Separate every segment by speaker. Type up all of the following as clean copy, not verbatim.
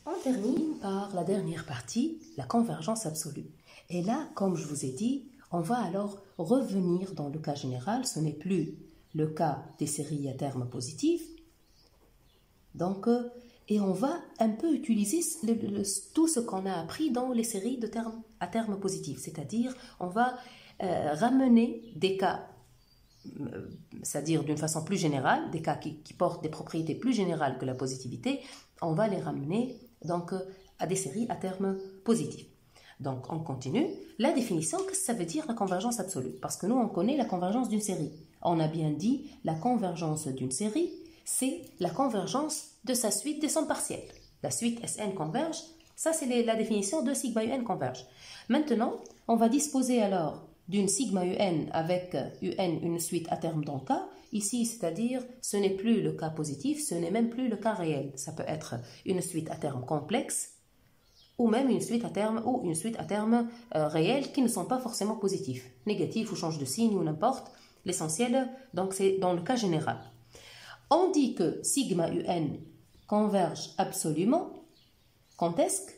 Speaker 1: On termine par la dernière partie, la convergence absolue. Et là, comme je vous ai dit, on va alors revenir dans le cas général. Ce n'est plus le cas des séries à terme positif. Donc, et on va un peu utiliser tout ce qu'on a appris dans les séries de termes à terme positif. C'est-à-dire, on va ramener des cas, c'est-à-dire d'une façon plus générale, des cas qui portent des propriétés plus générales que la positivité, on va les ramener donc à des séries à terme positif. Donc on continue. La définition, qu'est-ce que ça veut dire la convergence absolue? Parce que nous on connaît la convergence d'une série. On a bien dit la convergence d'une série, c'est la convergence de sa suite des sommes partielles. La suite Sn converge, ça c'est la définition de sigma un converge. Maintenant, on va disposer alors d'une sigma un avec un une suite à terme dans le cas. Ici, c'est-à-dire, ce n'est plus le cas positif, ce n'est même plus le cas réel. Ça peut être une suite à terme complexe ou même une suite à terme réelle qui ne sont pas forcément positifs, négatifs ou changent de signe ou n'importe. L'essentiel, donc, c'est dans le cas général. On dit que sigma un converge absolument. Quand est-ce que?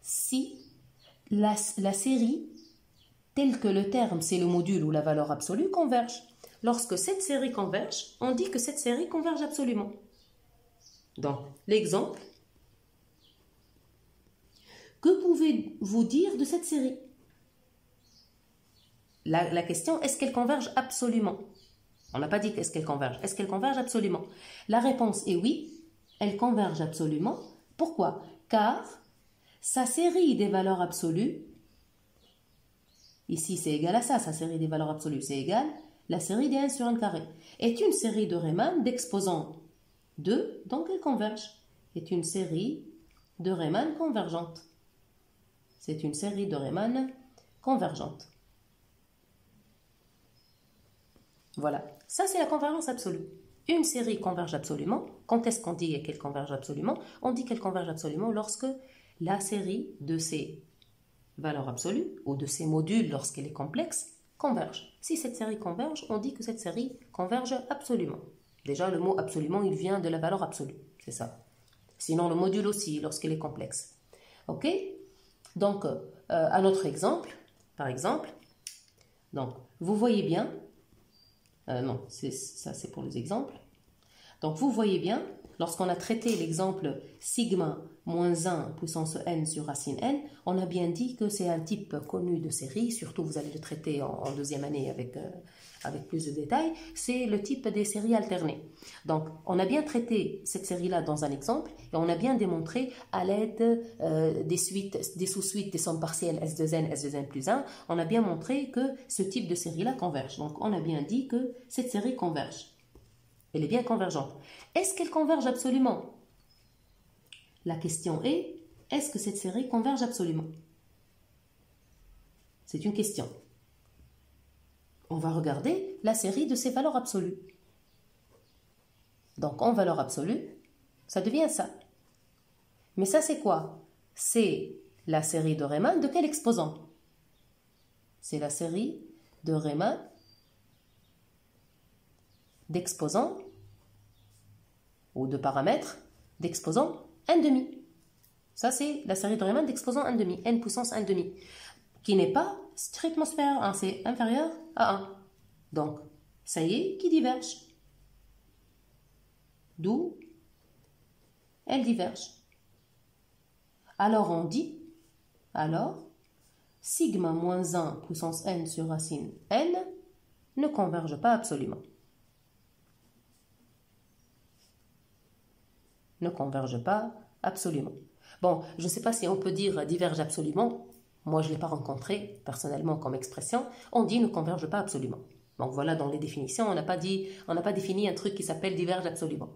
Speaker 1: Si la série, telle que le terme, c'est le module ou la valeur absolue, converge. Lorsque cette série converge, on dit que cette série converge absolument. Donc, l'exemple. Que pouvez-vous dire de cette série? La question, est-ce qu'elle converge absolument? On n'a pas dit qu'est-ce qu'elle converge. Est-ce qu'elle converge absolument? La réponse est oui, elle converge absolument. Pourquoi? Car sa série des valeurs absolues, ici c'est égal à ça, sa série des valeurs absolues, c'est égal la série des 1 sur 1 carré, est une série de Riemann d'exposants 2, donc elle converge. Est une série de Riemann convergente. C'est une série de Riemann convergente. Voilà, ça c'est la convergence absolue. Une série converge absolument. Quand est-ce qu'on dit qu'elle converge absolument? On dit qu'elle converge absolument lorsque la série de ces valeurs absolues ou de ces modules, lorsqu'elle est complexe, converge. Si cette série converge, on dit que cette série converge absolument. Déjà, le mot absolument, il vient de la valeur absolue, c'est ça. Sinon, le module aussi, lorsqu'il est complexe. Ok? Donc, un autre exemple, par exemple, donc, vous voyez bien, non, ça c'est pour les exemples. Donc, vous voyez bien, lorsqu'on a traité l'exemple sigma moins 1 puissance n sur racine n, on a bien dit que c'est un type connu de série, surtout vous allez le traiter en deuxième année avec plus de détails, c'est le type des séries alternées. Donc, on a bien traité cette série-là dans un exemple et on a bien démontré à l'aide des sous-suites des sommes partielles S2n, S2n plus 1, on a bien montré que ce type de série-là converge. Donc, on a bien dit que cette série converge. Elle est bien convergente. Est-ce qu'elle converge absolument? La question est, est-ce que cette série converge absolument? C'est une question. On va regarder la série de ces valeurs absolues. Donc, en valeur absolue, ça devient ça. Mais ça, c'est quoi? C'est la série de Riemann de quel exposant? C'est la série de Riemann d'exposants ou de paramètres d'exposants 1,5. Ça, c'est la série de Riemann d'exposants 1,5, n puissance 1,5, qui n'est pas strictement supérieur à 1, c'est inférieur à 1. Donc, ça y est, qui diverge. D'où elle diverge. Alors, on dit, sigma moins 1 puissance n sur racine n ne converge pas absolument. Ne converge pas absolument. Bon, je ne sais pas si on peut dire diverge absolument. Moi, je ne l'ai pas rencontré personnellement comme expression. On dit ne converge pas absolument. Donc voilà, dans les définitions, on n'a pas défini un truc qui s'appelle diverge absolument.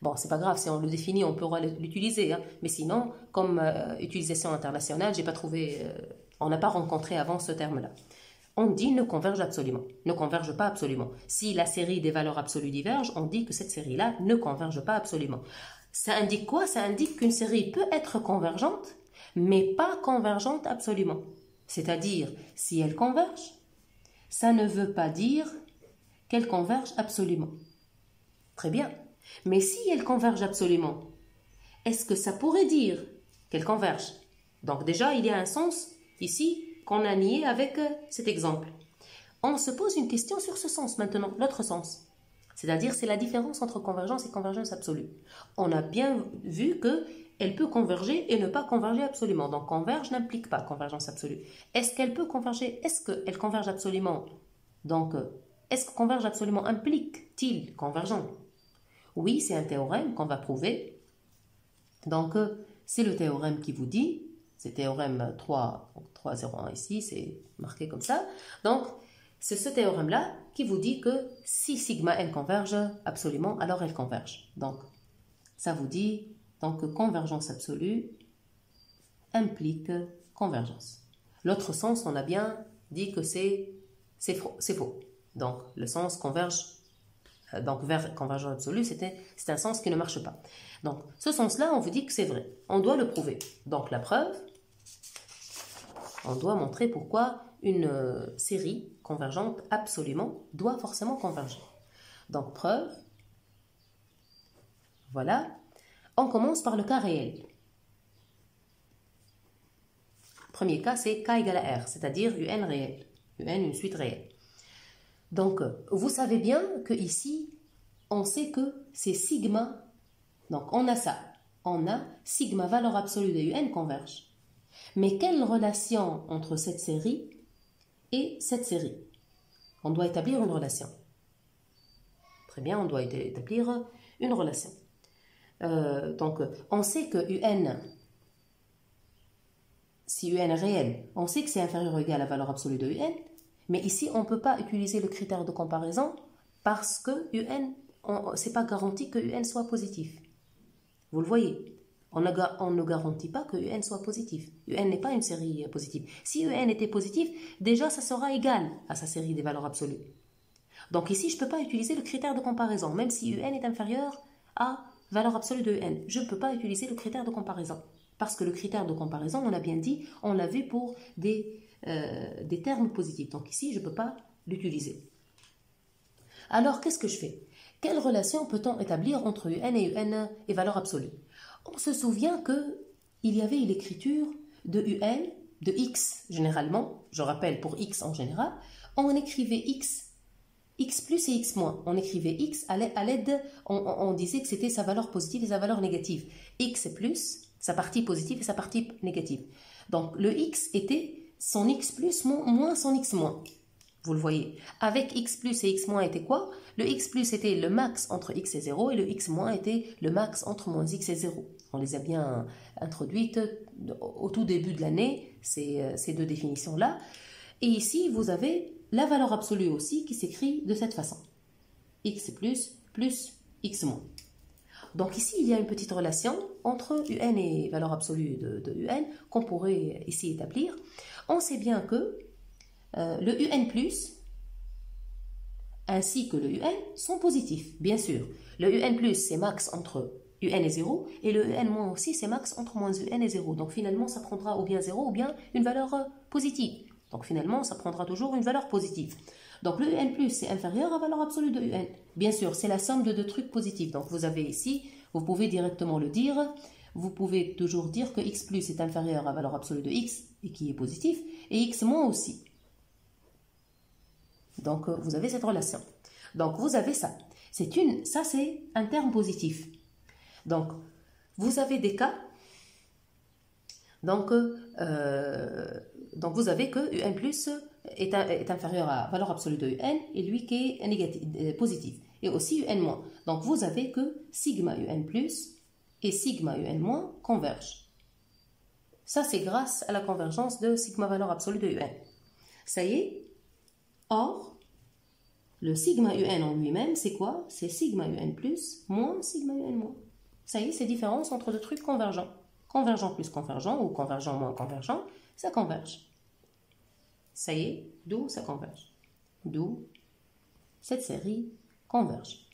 Speaker 1: Bon, c'est pas grave, si on le définit, on pourra l'utiliser. Hein. Mais sinon, comme utilisation internationale, j'ai pas trouvé, on n'a pas rencontré avant ce terme-là. On dit ne converge absolument, ne converge pas absolument. Si la série des valeurs absolues diverge, on dit que cette série-là ne converge pas absolument. Ça indique quoi? Ça indique qu'une série peut être convergente, mais pas convergente absolument. C'est-à-dire, si elle converge, ça ne veut pas dire qu'elle converge absolument. Très bien. Mais si elle converge absolument, est-ce que ça pourrait dire qu'elles convergent? Donc déjà, il y a un sens ici qu'on a nié avec cet exemple. On se pose une question sur ce sens maintenant, l'autre sens. C'est-à-dire, c'est la différence entre convergence et convergence absolue. On a bien vu qu'elle peut converger et ne pas converger absolument. Donc, converge n'implique pas convergence absolue. Est-ce qu'elle peut converger? Est-ce qu'elle converge absolument? Donc, est-ce que converge absolument implique-t-il convergent? Oui, c'est un théorème qu'on va prouver. Donc, c'est le théorème qui vous dit, c'est théorème 301 ici, c'est marqué comme ça. Donc, c'est ce théorème-là qui vous dit que si sigma n converge absolument, alors elle converge. Donc, ça vous dit donc, que convergence absolue implique convergence. L'autre sens, on a bien dit que c'est faux. Donc, le sens converge, donc vers convergence absolue, c'est un sens qui ne marche pas. Donc, ce sens-là, on vous dit que c'est vrai. On doit le prouver. Donc, la preuve, on doit montrer pourquoi une série convergente absolument doit forcément converger. Donc, preuve, voilà. On commence par le cas réel. Premier cas, c'est K égale à R, c'est-à-dire UN réel. UN, une suite réelle. Donc, vous savez bien que ici, on sait que c'est sigma. Donc, on a ça. On a sigma valeur absolue de UN converge. Mais quelle relation entre cette série et cette série? On doit établir une relation. Très bien, on doit établir une relation. Donc, on sait que UN, si UN est réel, on sait que c'est inférieur ou égal à la valeur absolue de UN, mais ici, on ne peut pas utiliser le critère de comparaison parce que UN, ce n'est pas garanti que UN soit positif. Vous le voyez, on ne garantit pas que UN soit positif. UN n'est pas une série positive. Si UN était positif, déjà, ça sera égal à sa série des valeurs absolues. Donc ici, je ne peux pas utiliser le critère de comparaison, même si UN est inférieur à valeur absolue de UN. Je ne peux pas utiliser le critère de comparaison. Parce que le critère de comparaison, on l'a bien dit, on l'a vu pour des termes positifs. Donc ici, je ne peux pas l'utiliser. Alors, qu'est-ce que je fais? Quelle relation peut-on établir entre UN et valeur absolue? On se souvient qu'il y avait l'écriture de UN, de X généralement, je rappelle pour X en général, on écrivait X plus et X moins. On écrivait X à l'aide, on disait que c'était sa valeur positive et sa valeur négative. X est plus, sa partie positive et sa partie négative. Donc le X était son X plus moins son X moins. Vous le voyez. Avec X plus et X moins était quoi? Le X plus était le max entre X et 0 et le X moins était le max entre moins X et 0. On les a bien introduites au tout début de l'année, ces deux définitions-là. Et ici, vous avez la valeur absolue aussi qui s'écrit de cette façon. X plus X moins. Donc ici, il y a une petite relation entre UN et valeur absolue de UN qu'on pourrait ici établir. On sait bien que le UN+, ainsi que le UN sont positifs, bien sûr. Le UN+, c'est max entre UN et 0, et le UN- aussi, c'est max entre moins UN et 0. Donc finalement, ça prendra ou bien 0 ou bien une valeur positive. Donc finalement, ça prendra toujours une valeur positive. Donc le UN+, c'est inférieur à valeur absolue de UN. Bien sûr, c'est la somme de deux trucs positifs. Donc vous avez ici, vous pouvez directement le dire, vous pouvez toujours dire que X+ est inférieur à valeur absolue de X, et qui est positif, et X- aussi. Donc, vous avez cette relation. Donc, vous avez ça. Ça, c'est un terme positif. Donc, vous avez des cas. Donc vous avez que UN+ est inférieur à valeur absolue de UN et lui qui est négatif, positif. Et aussi UN-. Donc, vous avez que sigma UN+ et sigma UN- convergent. Ça, c'est grâce à la convergence de sigma valeur absolue de UN. Ça y est. Or, le sigma UN en lui-même, c'est quoi? C'est sigma UN+ moins sigma UN-. Ça y est, c'est différence entre deux trucs convergents. Convergent plus convergent ou convergent moins convergent, ça converge. Ça y est, d'où ça converge. D'où cette série converge.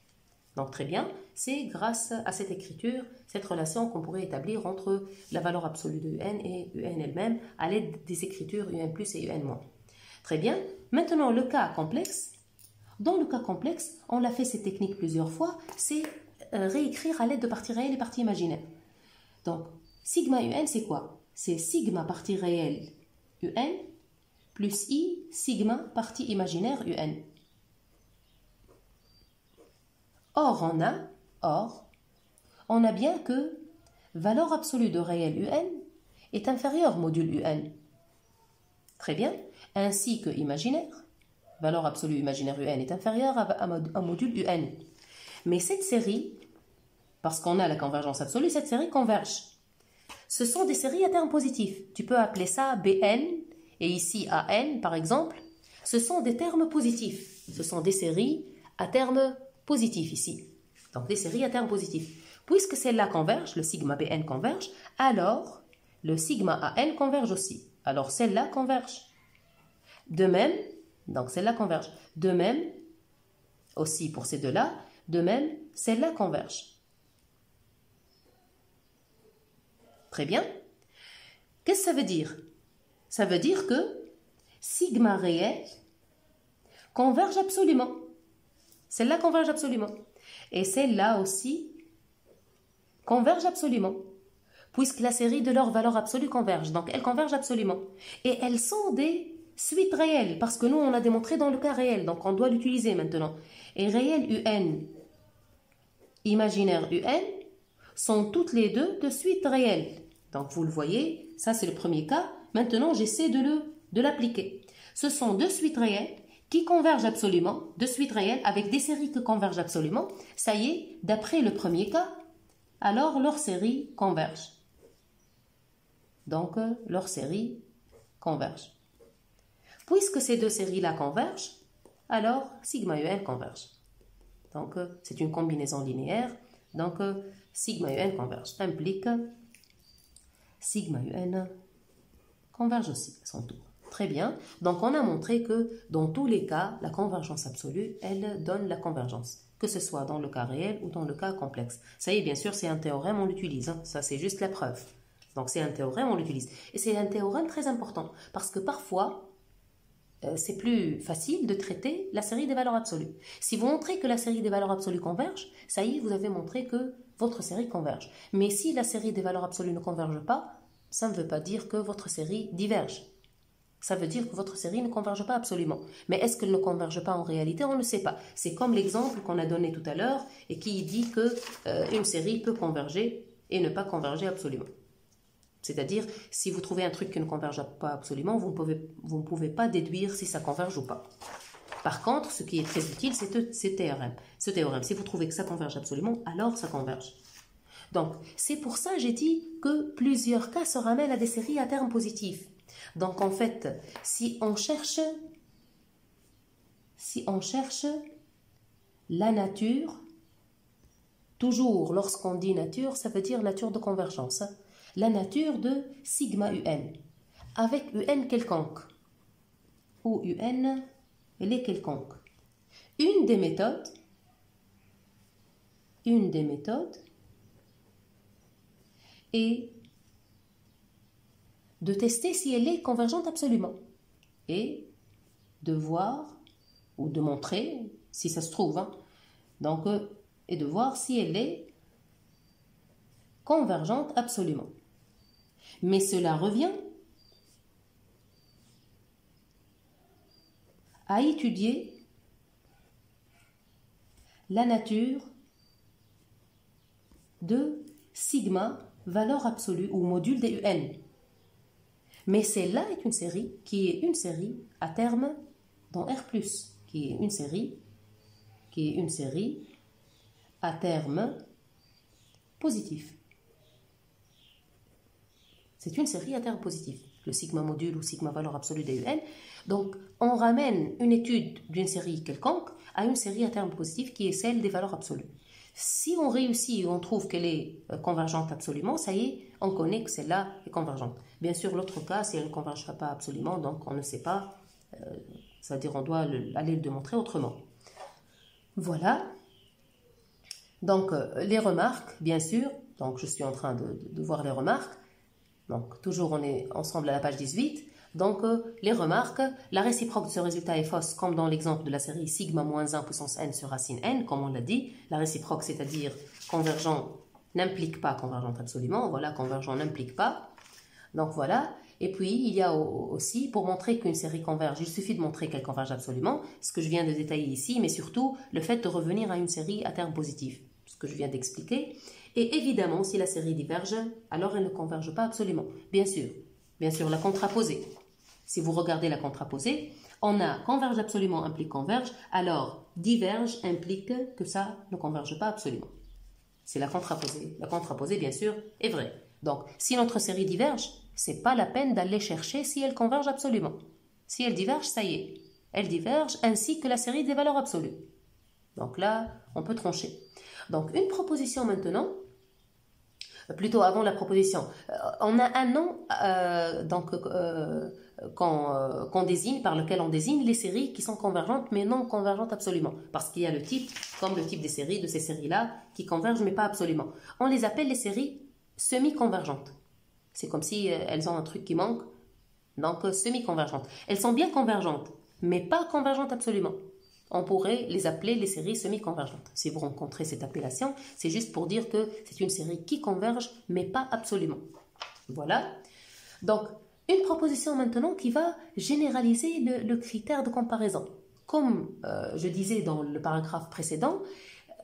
Speaker 1: Donc très bien, c'est grâce à cette écriture, cette relation qu'on pourrait établir entre la valeur absolue de UN et UN elle-même à l'aide des écritures UN+ et UN-. Très bien, maintenant le cas complexe. Dans le cas complexe, on l'a fait cette technique plusieurs fois, c'est réécrire à l'aide de parties réelles et parties imaginaires. Donc, sigma UN, c'est quoi? C'est sigma partie réelle UN plus I sigma partie imaginaire UN. Or, on a bien que valeur absolue de réel UN est inférieure module UN. Très bien. Ainsi que imaginaire, valeur absolue imaginaire UN est inférieure à module UN. Mais cette série, parce qu'on a la convergence absolue, cette série converge. Ce sont des séries à termes positifs. Tu peux appeler ça BN, et ici AN par exemple. Ce sont des termes positifs. Ce sont des séries à termes positifs ici. Donc des séries à termes positifs. Puisque celle-là converge, le sigma BN converge, alors le sigma AN converge aussi. Alors celle-là converge. De même, donc celle-là converge. De même, aussi pour ces deux-là, de même, celle-là converge. Très bien. Qu'est-ce que ça veut dire? Ça veut dire que sigma réel converge absolument. Celle-là converge absolument. Et celle-là aussi converge absolument. Puisque la série de leurs valeurs absolues converge. Donc elles convergent absolument. Et elles sont des suites réelles. Parce que nous, on a démontré dans le cas réel. Donc on doit l'utiliser maintenant. Et réel UN, imaginaire UN, sont toutes les deux de suites réelles. Donc vous le voyez, ça c'est le premier cas. Maintenant, j'essaie de l'appliquer. Ce sont deux suites réelles qui convergent absolument, deux suites réelles avec des séries qui convergent absolument. Ça y est, d'après le premier cas, alors leurs séries convergent. Donc, leurs séries convergent. Puisque ces deux séries-là convergent, alors sigma UN converge. Donc, c'est une combinaison linéaire. Donc, sigma UN converge. Implique sigma UN converge aussi à son tour. Très bien. Donc, on a montré que dans tous les cas, la convergence absolue, elle donne la convergence. Que ce soit dans le cas réel ou dans le cas complexe. Ça y est, bien sûr, c'est un théorème, on l'utilise. Hein. Ça, c'est juste la preuve. Donc, c'est un théorème, on l'utilise. Et c'est un théorème très important. Parce que parfois, c'est plus facile de traiter la série des valeurs absolues. Si vous montrez que la série des valeurs absolues converge, ça y est, vous avez montré que votre série converge. Mais si la série des valeurs absolues ne converge pas, ça ne veut pas dire que votre série diverge. Ça veut dire que votre série ne converge pas absolument. Mais est-ce qu'elle ne converge pas en réalité? On ne sait pas. C'est comme l'exemple qu'on a donné tout à l'heure et qui dit que une série peut converger et ne pas converger absolument. C'est-à-dire, si vous trouvez un truc qui ne converge pas absolument, vous ne pouvez pas déduire si ça converge ou pas. Par contre, ce qui est très utile, c'est ce théorème. Ce théorème, si vous trouvez que ça converge absolument, alors ça converge. Donc, c'est pour ça que j'ai dit que plusieurs cas se ramènent à des séries à termes positifs. Donc, en fait, si on cherche la nature, toujours lorsqu'on dit nature, ça veut dire nature de convergence. La nature de sigma UN, avec UN quelconque, ou UN, elle est quelconque. Une des méthodes est de tester si elle est convergente absolument et de voir ou de montrer si ça se trouve, hein, donc, et de voir si elle est convergente absolument. Mais cela revient à étudier la nature de sigma, valeur absolue ou module des UN. Mais celle-là est une série qui est une série à terme dans R+, qui est une série à terme positif. C'est une série à terme positif, le sigma module ou sigma valeur absolue des UN. Donc, on ramène une étude d'une série quelconque à une série à terme positif qui est celle des valeurs absolues. Si on réussit et on trouve qu'elle est convergente absolument, ça y est, on connaît que celle-là est convergente. Bien sûr, l'autre cas, si elle ne convergera pas absolument, donc on ne sait pas, c'est-à-dire on doit aller le démontrer autrement. Voilà. Donc, les remarques, bien sûr. Donc, je suis en train de voir les remarques. Donc, toujours on est ensemble à la page 18. Donc, les remarques, la réciproque de ce résultat est fausse, comme dans l'exemple de la série sigma moins 1 puissance n sur racine n, comme on l'a dit. La réciproque, c'est-à-dire convergent n'implique pas convergente absolument. Voilà, convergent n'implique pas. Donc voilà. Et puis, il y a aussi, pour montrer qu'une série converge, il suffit de montrer qu'elle converge absolument, ce que je viens de détailler ici, mais surtout le fait de revenir à une série à terme positif, ce que je viens d'expliquer. Et évidemment, si la série diverge, alors elle ne converge pas absolument. Bien sûr, la contraposée. Si vous regardez la contraposée, on a converge absolument implique converge, alors diverge implique que ça ne converge pas absolument. C'est la contraposée. La contraposée, bien sûr, est vraie. Donc, si notre série diverge, c'est pas la peine d'aller chercher si elle converge absolument. Si elle diverge, ça y est. Elle diverge ainsi que la série des valeurs absolues. Donc là, on peut trancher. Donc, une proposition maintenant, plutôt avant la proposition, on a un nom qu'on désigne, par lequel on désigne les séries qui sont convergentes mais non convergentes absolument. Parce qu'il y a le type, comme le type des séries, de ces séries-là, qui convergent mais pas absolument. On les appelle les séries semi-convergentes. C'est comme si elles ont un truc qui manque, donc semi-convergentes. Elles sont bien convergentes, mais pas convergentes absolument. On pourrait les appeler les séries semi-convergentes. Si vous rencontrez cette appellation, c'est juste pour dire que c'est une série qui converge, mais pas absolument. Voilà. Donc, une proposition maintenant qui va généraliser le critère de comparaison. Comme je disais dans le paragraphe précédent,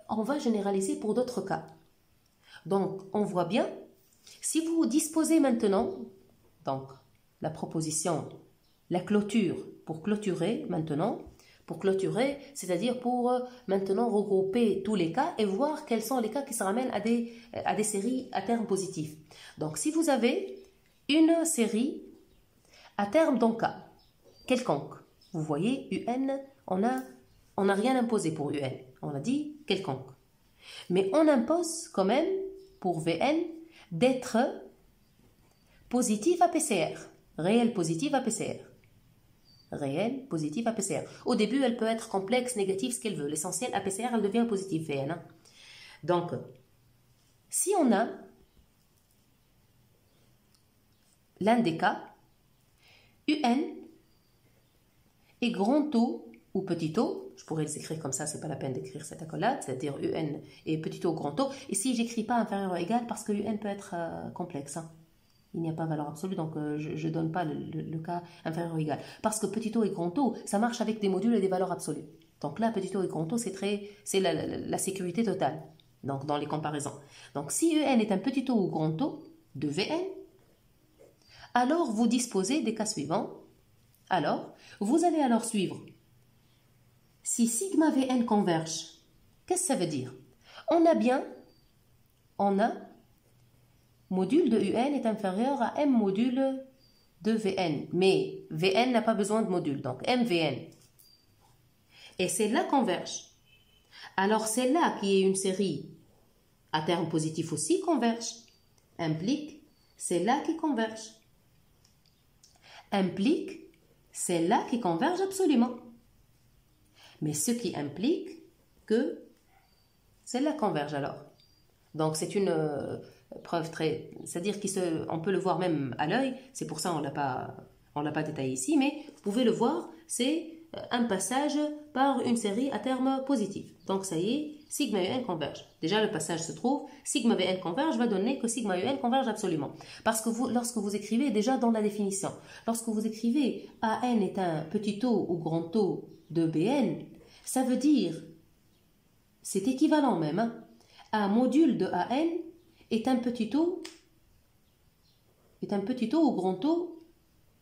Speaker 1: on va généraliser pour d'autres cas. Donc, on voit bien, si vous disposez maintenant, donc la proposition, la clôture, pour clôturer maintenant, c'est-à-dire pour maintenant regrouper tous les cas et voir quels sont les cas qui se ramènent à des séries à terme positif. Donc, si vous avez une série à terme d'un cas quelconque, vous voyez, UN, on n'a rien imposé pour UN, on a dit quelconque. Mais on impose quand même pour VN d'être positive à PCR, réel positive à PCR. Réelle, positive, APCR. Au début, elle peut être complexe, négative, ce qu'elle veut. L'essentiel, APCR, elle devient positive, VN. Hein. Donc, si on a l'un des cas, UN et grand O ou petit o, je pourrais les écrire comme ça, c'est pas la peine d'écrire cette accolade, c'est-à-dire UN et petit o, grand O. Ici, j'écris pas inférieur ou égal parce que UN peut être complexe. Hein. Il n'y a pas valeur absolue, donc je ne donne pas le cas inférieur ou égal. Parce que petit o et grand O, ça marche avec des modules et des valeurs absolues. Donc là, petit o et grand O, c'est la sécurité totale, donc dans les comparaisons. Donc si UN est un petit o ou grand O de Vn, alors vous disposez des cas suivants. Alors, vous allez alors suivre. Si sigma Vn converge, qu'est-ce que ça veut dire? On a module de UN est inférieur à M module de Vn. Mais Vn n'a pas besoin de module, donc MVN. Et celle-là converge. Alors celle-là qui est une série à terme positif aussi converge. Implique celle-là qui converge. Implique celle-là qui converge absolument. Mais ce qui implique que celle-là converge alors. Donc c'est une preuve très... C'est-à-dire qu'on peut le voir même à l'œil, c'est pour ça qu'on ne l'a pas détaillé ici, mais vous pouvez le voir, c'est un passage par une série à terme positif. Donc ça y est, sigma UN converge. Déjà le passage se trouve, sigma VN converge va donner que sigma UN converge absolument. Parce que lorsque vous écrivez déjà dans la définition, lorsque vous écrivez AN est un petit o ou grand O de BN, ça veut dire, c'est équivalent même, hein, un module de AN est un petit o ou grand O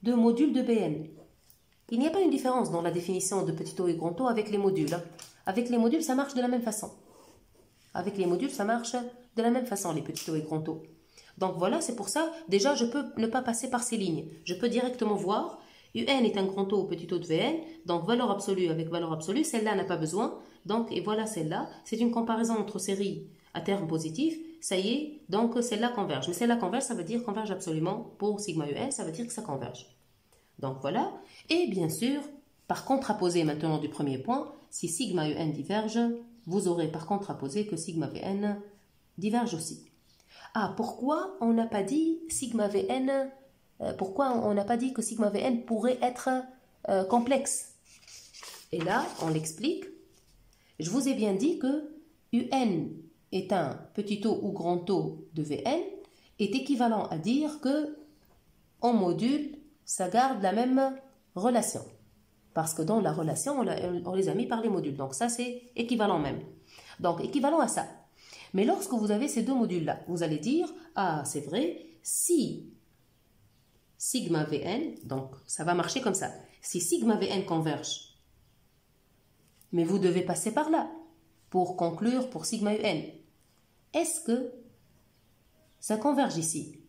Speaker 1: de module de BN. Il n'y a pas une différence dans la définition de petit o et grand O avec les modules. Avec les modules, ça marche de la même façon. Avec les modules, ça marche de la même façon, les petits o et grand O. Donc voilà, c'est pour ça, déjà, je peux ne pas passer par ces lignes. Je peux directement voir, UN est un grand O ou petit o de VN, donc valeur absolue avec valeur absolue, celle-là n'a pas besoin. Donc, et voilà celle-là, c'est une comparaison entre séries à terme positif, ça y est, donc celle-là converge. Mais celle-là converge, ça veut dire converge absolument pour sigma UN, ça veut dire que ça converge. Donc voilà, et bien sûr, par contraposé maintenant du premier point, si sigma UN diverge, vous aurez par contraposé que sigma VN diverge aussi. Ah, pourquoi on n'a pas dit sigma VN, pourquoi on n'a pas dit que sigma VN pourrait être complexe? Et là, on l'explique. Je vous ai bien dit que UN est un petit O ou grand O de Vn est équivalent à dire que en module, ça garde la même relation. Parce que dans la relation, on les a mis par les modules. Donc ça, c'est équivalent même. Donc équivalent à ça. Mais lorsque vous avez ces deux modules-là, vous allez dire, ah, c'est vrai, si sigma Vn, donc ça va marcher comme ça. Si sigma Vn converge, mais vous devez passer par là pour conclure pour sigma Un. Est-ce que ça converge ici?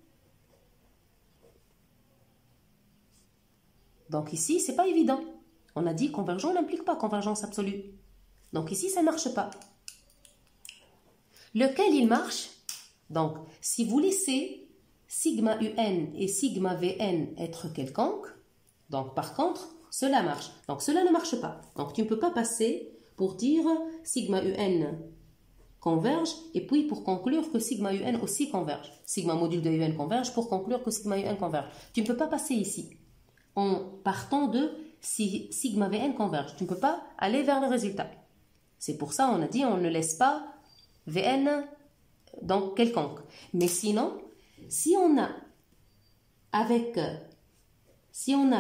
Speaker 1: Donc ici, c'est pas évident. On a dit convergent n'implique pas convergence absolue. Donc ici, ça ne marche pas. Lequel il marche? Donc, si vous laissez sigma Un et sigma Vn être quelconque, donc par contre, cela marche. Donc cela ne marche pas. Donc tu ne peux pas passer pour dire sigma Un converge et puis pour conclure que sigma Un aussi converge. Sigma module de Un converge pour conclure que sigma Un converge. Tu ne peux pas passer ici en partant de si sigma Vn converge. Tu ne peux pas aller vers le résultat. C'est pour ça on a dit on ne laisse pas Vn donc quelconque. Mais sinon, si on a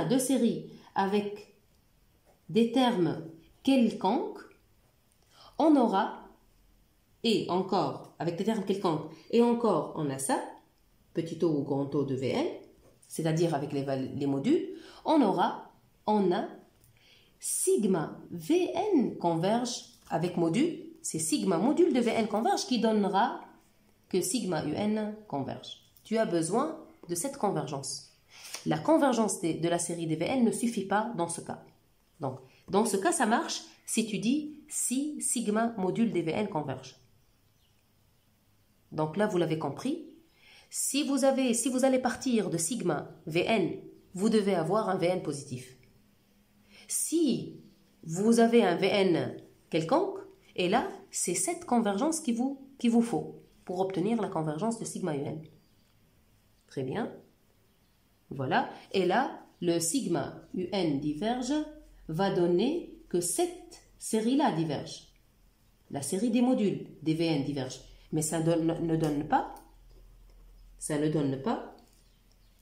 Speaker 1: deux séries avec des termes quelconques, on aura, et encore, avec des termes quelconques, et encore on a ça, petit o ou grand O de Vn, c'est-à-dire avec les modules, on a sigma Vn converge avec module, c'est sigma module de Vn converge qui donnera que sigma Un converge. Tu as besoin de cette convergence. La convergence de la série des Vn ne suffit pas dans ce cas. Donc, dans ce cas, ça marche si tu dis si sigma module des Vn converge. Donc là, vous l'avez compris. Si vous allez partir de sigma Vn, vous devez avoir un Vn positif. Si vous avez un Vn quelconque, et là, c'est cette convergence qu'il vous faut pour obtenir la convergence de sigma Un. Très bien. Voilà. Et là, le sigma Un diverge va donner que cette série-là diverge. La série des modules des Vn diverge. Mais ça ne donne pas. Ça ne donne pas.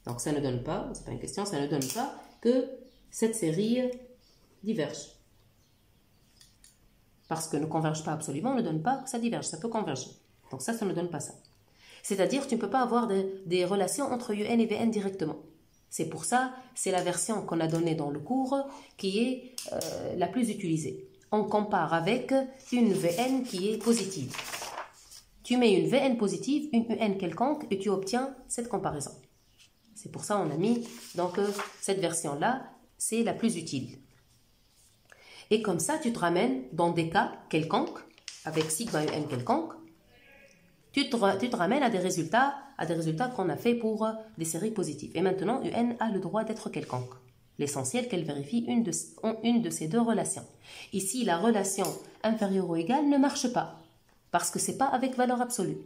Speaker 1: Donc ça ne donne pas, c'est pas une question, ça ne donne pas que cette série diverge. Parce que ne converge pas absolument, ne donne pas que ça diverge, ça peut converger. Donc ça ne donne pas ça. C'est-à-dire tu ne peux pas avoir des relations entre Un et Vn directement. C'est pour ça, c'est la version qu'on a donnée dans le cours qui est la plus utilisée. On compare avec une Vn qui est positive. Tu mets une Vn positive, une Un quelconque et tu obtiens cette comparaison. C'est pour ça qu'on a mis donc cette version-là, c'est la plus utile. Et comme ça, tu te ramènes dans des cas quelconques, avec sigma Un quelconque, tu te ramènes à des résultats qu'on a fait pour des séries positives. Et maintenant, Un a le droit d'être quelconque. L'essentiel qu'elle vérifie une de ces deux relations. Ici, la relation inférieure ou égale ne marche pas, parce que ce n'est pas avec valeur absolue.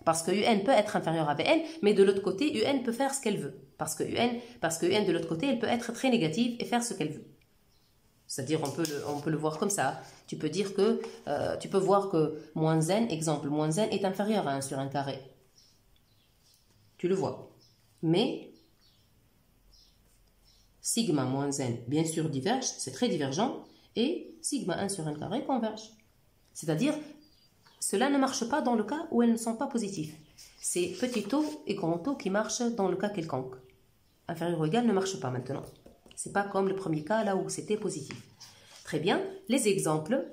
Speaker 1: Parce que Un peut être inférieur à Vn, mais de l'autre côté, Un peut faire ce qu'elle veut. Parce que Un de l'autre côté, elle peut être très négative et faire ce qu'elle veut. C'est-à-dire, on peut le voir comme ça. Tu peux dire que, tu peux voir que moins n, exemple, moins n est inférieur à 1 sur 1 carré. Tu le vois. Mais, sigma moins n, bien sûr, diverge, c'est très divergent, et sigma 1 sur 1 carré converge. C'est-à-dire, cela ne marche pas dans le cas où elles ne sont pas positives. C'est petit o et grand O qui marchent dans le cas quelconque. Inférieur ou égal ne marche pas maintenant. Ce n'est pas comme le premier cas là où c'était positif. Très bien. Les exemples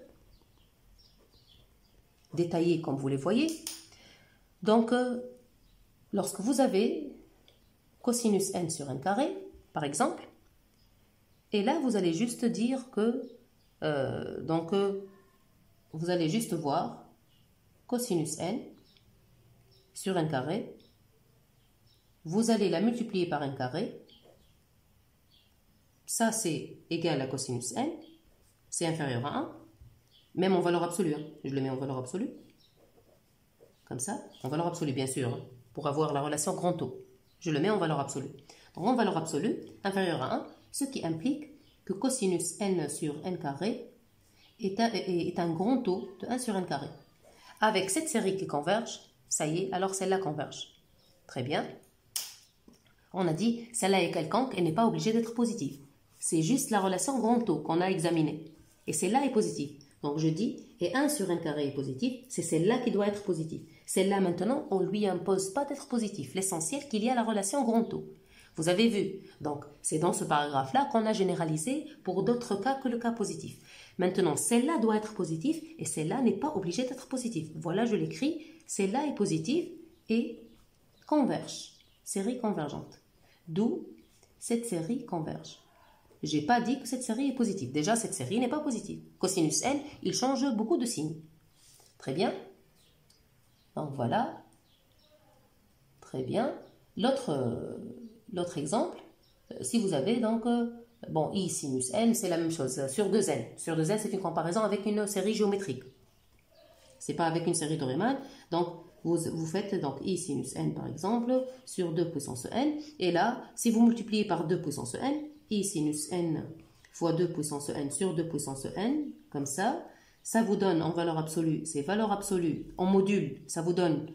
Speaker 1: détaillés comme vous les voyez. Donc, lorsque vous avez cosinus n sur n carré, par exemple, et là vous allez juste dire que, vous allez juste voir cosinus n sur n carré, vous allez la multiplier par n carré, ça c'est égal à cosinus n, c'est inférieur à 1, même en valeur absolue, hein. Je le mets en valeur absolue, comme ça, en valeur absolue bien sûr, hein, pour avoir la relation grand O, je le mets en valeur absolue. Donc en valeur absolue, inférieur à 1, ce qui implique que cosinus n sur n carré est un grand O de 1 sur n carré. avec cette série qui converge, ça y est, alors celle-là converge. Très bien. On a dit, celle-là est quelconque et n'est pas obligée d'être positive. C'est juste la relation grand O qu'on a examinée. Et celle-là est positive. Donc je dis, et 1 sur n carré est positif, c'est celle-là qui doit être positive. Celle-là maintenant, on ne lui impose pas d'être positif. L'essentiel qu'il y a la relation grand O. Vous avez vu. Donc c'est dans ce paragraphe-là qu'on a généralisé pour d'autres cas que le cas positif. Maintenant, celle-là doit être positive et celle-là n'est pas obligée d'être positive. Voilà, je l'écris. Celle-là est positive et converge. Série convergente. D'où cette série converge. Je n'ai pas dit que cette série est positive. Déjà, cette série n'est pas positive. Cosinus n, il change beaucoup de signes. Très bien. Donc voilà. Très bien. L'autre exemple, si vous avez donc, bon, I sinus n, c'est la même chose, sur 2n. Sur 2n, c'est une comparaison avec une série géométrique. Ce n'est pas avec une série de Riemann. Donc, vous faites donc I sinus n, par exemple, sur 2 puissance n. Et là, si vous multipliez par 2 puissance n, I sinus n fois 2 puissance n sur 2 puissance n, comme ça vous donne en valeur absolue, c'est valeur absolue en module, ça vous donne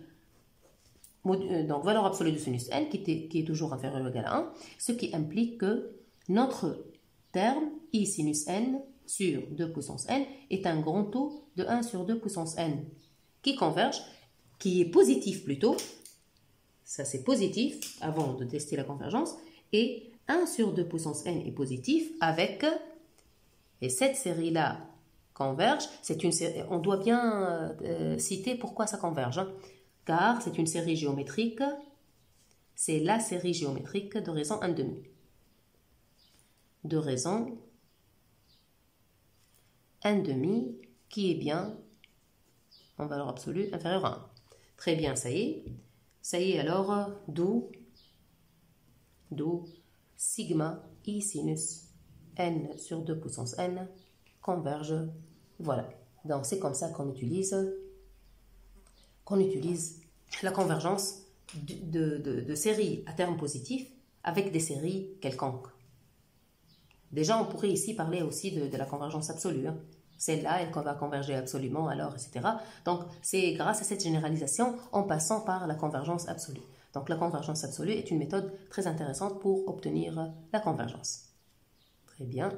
Speaker 1: donc valeur absolue de sinus n qui est toujours inférieure ou égale à 1, ce qui implique que notre terme I sinus n sur 2 puissance n est un grand taux de 1 sur 2 puissance n qui converge, qui est positif plutôt, ça c'est positif avant de tester la convergence, et 1 sur 2 puissance n est positif avec, et cette série-là converge, c'est une série, on doit bien citer pourquoi ça converge, hein, car c'est une série géométrique, c'est la série géométrique de raison 1/2. De raison 1/2 qui est bien en valeur absolue inférieure à 1. Très bien, ça y est alors, d'où sigma I sinus n sur 2 puissance n converge. Voilà. Donc c'est comme ça qu'on utilise la convergence de séries à terme positif avec des séries quelconques. Déjà, on pourrait ici parler aussi de la convergence absolue. Hein. Celle-là, elle va converger absolument, alors, etc. Donc, c'est grâce à cette généralisation en passant par la convergence absolue. Donc, la convergence absolue est une méthode très intéressante pour obtenir la convergence. Très bien.